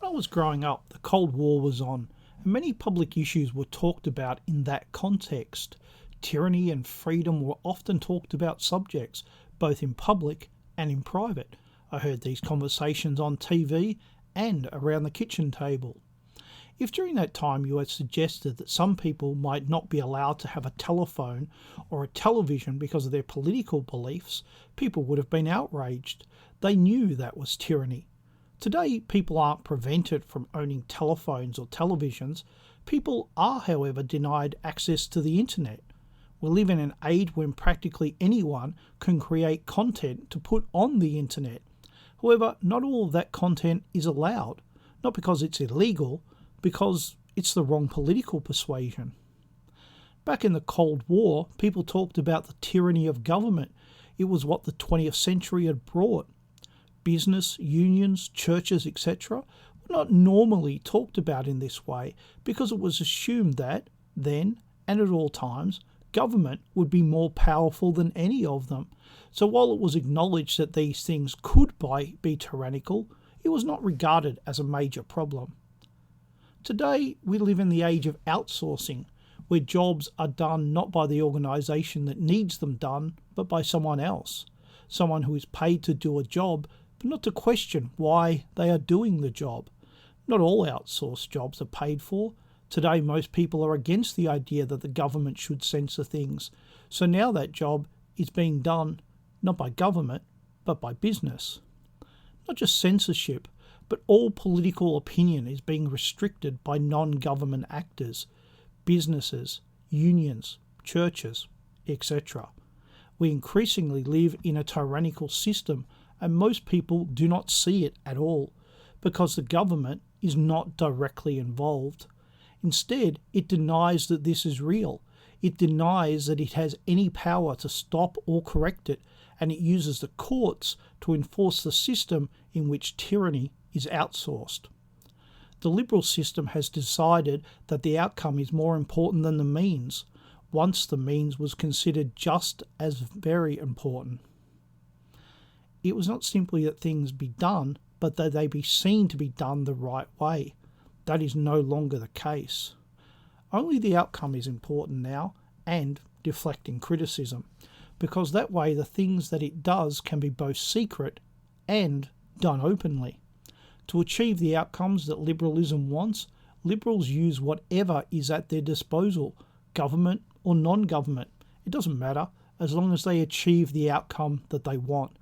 When I was growing up, the Cold War was on, and many public issues were talked about in that context. Tyranny and freedom were often talked about subjects, both in public and in private. I heard these conversations on TV and around the kitchen table. If during that time you had suggested that some people might not be allowed to have a telephone or a television because of their political beliefs, people would have been outraged. They knew that was tyranny. Today, people aren't prevented from owning telephones or televisions. People are, however, denied access to the internet. We live in an age when practically anyone can create content to put on the internet. However, not all of that content is allowed, not because it's illegal, because it's the wrong political persuasion. Back in the Cold War, people talked about the tyranny of government. It was what the 20th century had brought. Business, unions, churches, etc. were not normally talked about in this way because it was assumed that, then and at all times, government would be more powerful than any of them. So while it was acknowledged that these things could be tyrannical, it was not regarded as a major problem. Today, we live in the age of outsourcing, where jobs are done not by the organisation that needs them done, but by someone else. Someone who is paid to do a job, but not to question why they are doing the job. Not all outsourced jobs are paid for. Today, most people are against the idea that the government should censor things. So now that job is being done not by government, but by business. Not just censorship, but all political opinion is being restricted by non-government actors, businesses, unions, churches, etc. We increasingly live in a tyrannical system, and most people do not see it at all because the government is not directly involved. Instead, it denies that this is real. It denies that it has any power to stop or correct it, and it uses the courts to enforce the system in which tyranny is outsourced. The liberal system has decided that the outcome is more important than the means. Once the means was considered just as very important. It was not simply that things be done, but that they be seen to be done the right way. That is no longer the case. Only the outcome is important now, and deflecting criticism, because that way the things that it does can be both secret and done openly. To achieve the outcomes that liberalism wants, liberals use whatever is at their disposal, government or non-government. It doesn't matter, as long as they achieve the outcome that they want.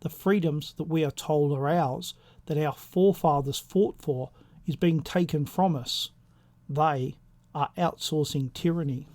The freedoms that we are told are ours, that our forefathers fought for, is being taken from us. They are outsourcing tyranny.